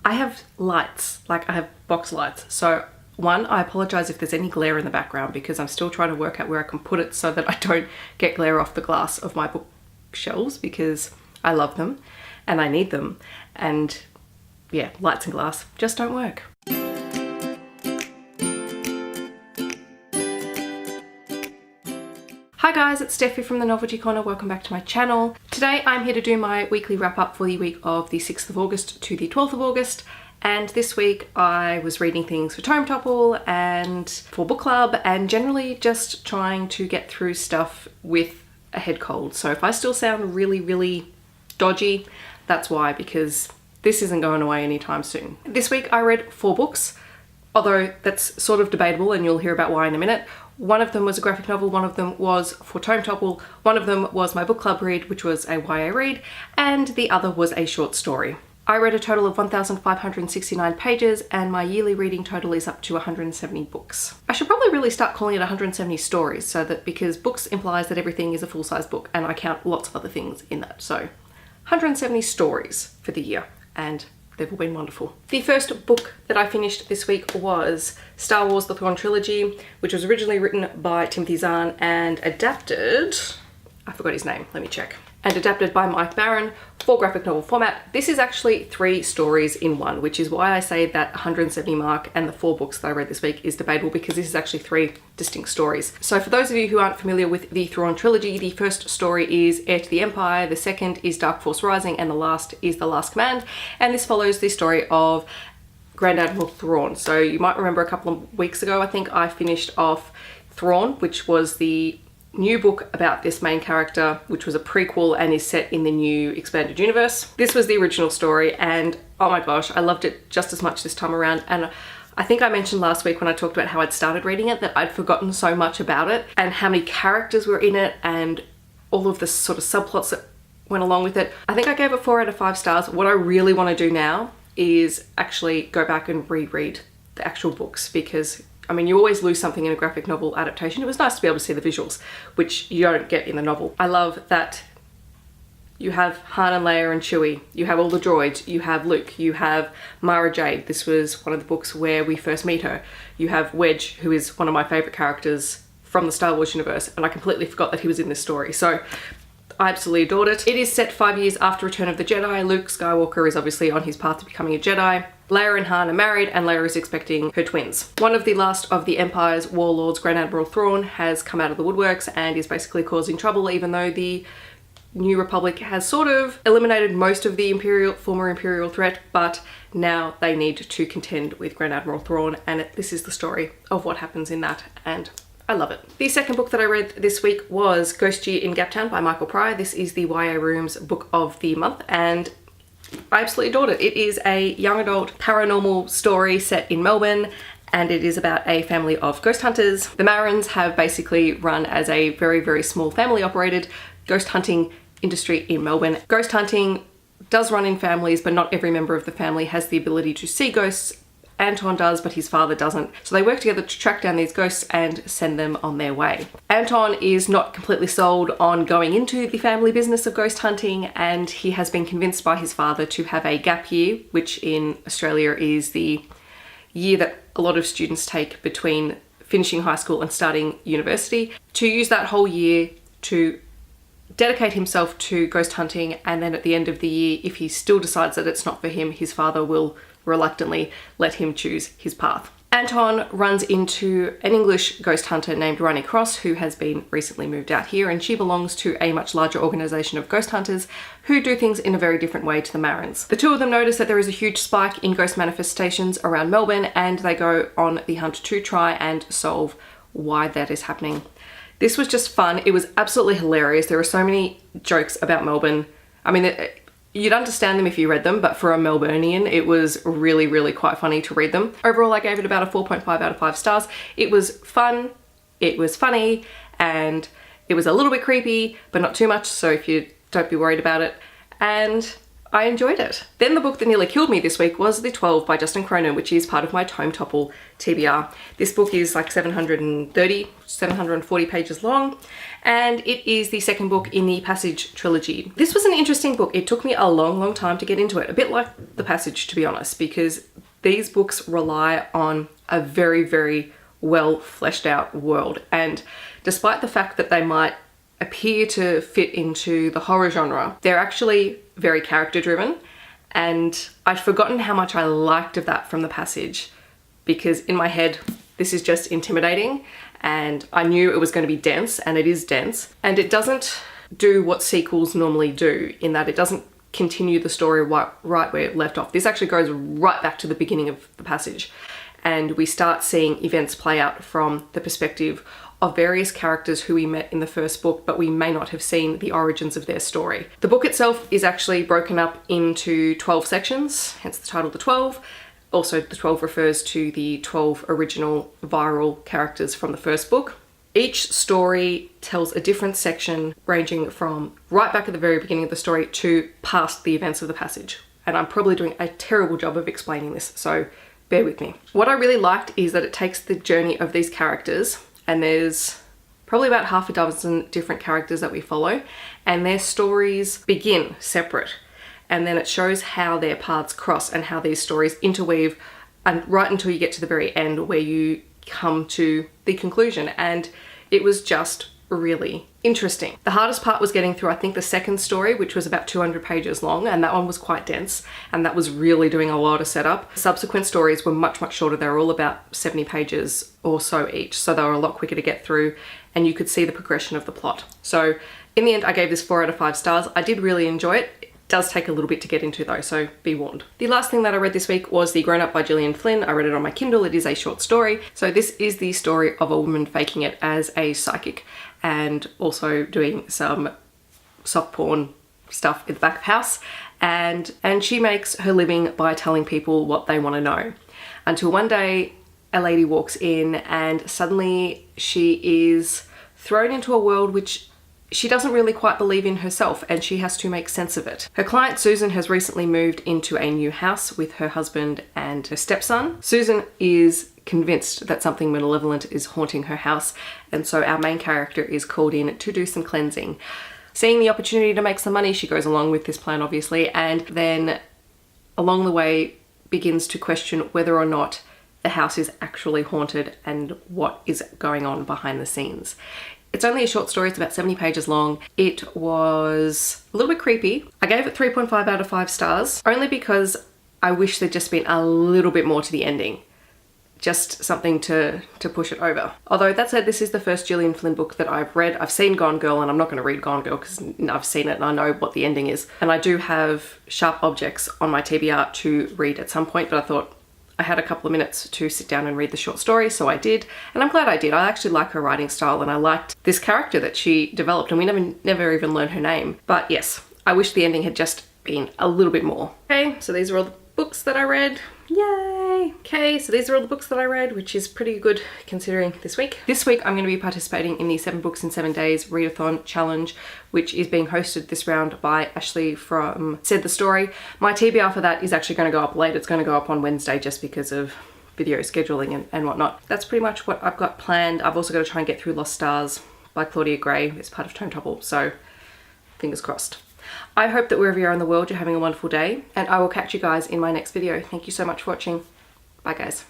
I have lights, like I have box lights. So one, I apologize if there's any glare in the background because I'm still trying to work out where I can put it so that I don't get glare off the glass of my bookshelves because I love them and I need them. And yeah, lights and glass just don't work. Hi guys, it's Steffi from the Novelty Corner. Welcome back to my channel. Today I'm here to do my weekly wrap up for the week of the 6th of August to the 12th of August. And this week I was reading things for Tome Topple and for book club and generally just trying to get through stuff with a head cold. So if I still sound really dodgy, that's why, because this isn't going away anytime soon. This week I read 4 books, although that's sort of debatable and you'll hear about why in a minute. One of them was a graphic novel, one of them was for Tome Topple, one of them was my book club read, which was a YA read, and the other was a short story. I read a total of 1,569 pages and my yearly reading total is up to 170 books. I should probably really start calling it 170 stories because books implies that everything is a full-size book and I count lots of other things in that. So 170 stories for the year and they've all been wonderful. The first book that I finished this week was Star Wars: The Thrawn Trilogy, which was originally written by Timothy Zahn and adapted, I forgot his name, let me check, and adapted by Mike Barron for graphic novel format. This is actually 3 stories in one, which is why I say that 170 mark and the 4 books that I read this week is debatable because this is actually 3 distinct stories. So for those of you who aren't familiar with the Thrawn Trilogy, the first story is Heir to the Empire, the second is Dark Force Rising, and the last is The Last Command. And this follows the story of Grand Admiral Thrawn. So you might remember a couple of weeks ago, I think I finished off Thrawn, which was the new book about this main character, which was a prequel and is set in the new expanded universe. This was the original story and oh my gosh, I loved it just as much this time around. And I think I mentioned last week when I talked about how I'd started reading it that I'd forgotten so much about it and how many characters were in it and all of the sort of subplots that went along with it. I think I gave it 4 out of 5 stars. What I really want to do now is actually go back and reread the actual books because I mean, you always lose something in a graphic novel adaptation. It was nice to be able to see the visuals, which you don't get in the novel. I love that you have Han and Leia and Chewie, you have all the droids, you have Luke, you have Mara Jade. This was one of the books where we first meet her. You have Wedge, who is one of my favorite characters from the Star Wars universe, and I completely forgot that he was in this story. So I absolutely adored it. It is set 5 years after Return of the Jedi. Luke Skywalker is obviously on his path to becoming a Jedi. Leia and Han are married and Leia is expecting her twins. One of the last of the Empire's warlords, Grand Admiral Thrawn, has come out of the woodworks and is basically causing trouble even though the New Republic has sort of eliminated most of the former Imperial threat, but now they need to contend with Grand Admiral Thrawn and this is the story of what happens in that and I love it. The second book that I read this week was Ghost Year in Gaptown by Michael Pryor. This is the YA Room's book of the month and I absolutely adored it. It is a young adult paranormal story set in Melbourne and it is about a family of ghost hunters. The Marins have basically run as a very small family operated ghost hunting industry in Melbourne. Ghost hunting does run in families, but not every member of the family has the ability to see ghosts. Anton does, but his father doesn't. So they work together to track down these ghosts and send them on their way. Anton is not completely sold on going into the family business of ghost hunting and he has been convinced by his father to have a gap year, which in Australia is the year that a lot of students take between finishing high school and starting university, to use that whole year to dedicate himself to ghost hunting, and then at the end of the year, if he still decides that it's not for him, his father will reluctantly let him choose his path. Anton runs into an English ghost hunter named Ronnie Cross, who has been recently moved out here, and she belongs to a much larger organisation of ghost hunters who do things in a very different way to the Marins. The two of them notice that there is a huge spike in ghost manifestations around Melbourne, and they go on the hunt to try and solve why that is happening. This was just fun. It was absolutely hilarious. There are so many jokes about Melbourne. I mean, you'd understand them if you read them, but for a Melburnian, it was really quite funny to read them. Overall, I gave it about a 4.5 out of 5 stars. It was fun, it was funny, and it was a little bit creepy, but not too much, so if you don't be worried about it. And I enjoyed it. Then the book that nearly killed me this week was The 12 by Justin Cronin, which is part of my Tome Topple TBR. This book is like 740 pages long, and it is the second book in the Passage trilogy. This was an interesting book. It took me a long time to get into it, a bit like The Passage, to be honest, because these books rely on a very well fleshed out world, and despite the fact that they might appear to fit into the horror genre, they're actually very character driven, and I'd forgotten how much I liked of that from The Passage, because in my head this is just intimidating, and I knew it was going to be dense, and it is dense, and it doesn't do what sequels normally do in that it doesn't continue the story right where it left off. This actually goes right back to the beginning of The Passage, and we start seeing events play out from the perspective of various characters who we met in the first book, but we may not have seen the origins of their story. The book itself is actually broken up into 12 sections, hence the title The 12. Also, the 12 refers to the 12 original viral characters from the first book. Each story tells a different section, ranging from right back at the very beginning of the story to past the events of The Passage. And I'm probably doing a terrible job of explaining this, so bear with me. What I really liked is that it takes the journey of these characters, and there's probably about half a dozen different characters that we follow, and their stories begin separate, and then it shows how their paths cross and how these stories interweave, and right until you get to the very end where you come to the conclusion, and it was just really interesting. The hardest part was getting through, I think, the second story, which was about 200 pages long, and that one was quite dense, and that was really doing a lot of setup. Subsequent stories were much shorter. They were all about 70 pages or so each, so they were a lot quicker to get through, and you could see the progression of the plot. So in the end, I gave this 4 out of 5 stars. I did really enjoy it. It does take a little bit to get into though, so be warned. The last thing that I read this week was The Grown Up by Gillian Flynn. I read it on my Kindle. It is a short story. So this is the story of a woman faking it as a psychic and also doing some soft porn stuff in the back of house. And she makes her living by telling people what they want to know. Until one day, a lady walks in and suddenly she is thrown into a world which she doesn't really quite believe in herself, and she has to make sense of it. Her client Susan has recently moved into a new house with her husband and her stepson. Susan is convinced that something malevolent is haunting her house, and so our main character is called in to do some cleansing. Seeing the opportunity to make some money, she goes along with this plan obviously, and then along the way begins to question whether or not the house is actually haunted and what is going on behind the scenes. It's only a short story, it's about 70 pages long. It was a little bit creepy. I gave it 3.5 out of 5 stars, only because I wish there'd just been a little bit more to the ending. Just something to push it over. Although that said, this is the first Gillian Flynn book that I've read. I've seen Gone Girl, and I'm not going to read Gone Girl because I've seen it and I know what the ending is. And I do have Sharp Objects on my TBR to read at some point, but I thought I had a couple of minutes to sit down and read the short story, so I did, and I'm glad I did. I actually like her writing style, and I liked this character that she developed, and we never even learned her name. But yes, I wish the ending had just been a little bit more. Okay, so these are all the books that I read. Yay! Okay, so these are all the books that I read, which is pretty good considering this week. This week I'm going to be participating in the 7 Books in 7 Days Readathon Challenge, which is being hosted this round by Ashley from Said the Story. My TBR for that is actually going to go up late. It's going to go up on Wednesday just because of video scheduling and whatnot. That's pretty much what I've got planned. I've also got to try and get through Lost Stars by Claudia Gray. It's part of Tome Topple, so fingers crossed. I hope that wherever you are in the world, you're having a wonderful day, and I will catch you guys in my next video. Thank you so much for watching. Bye guys.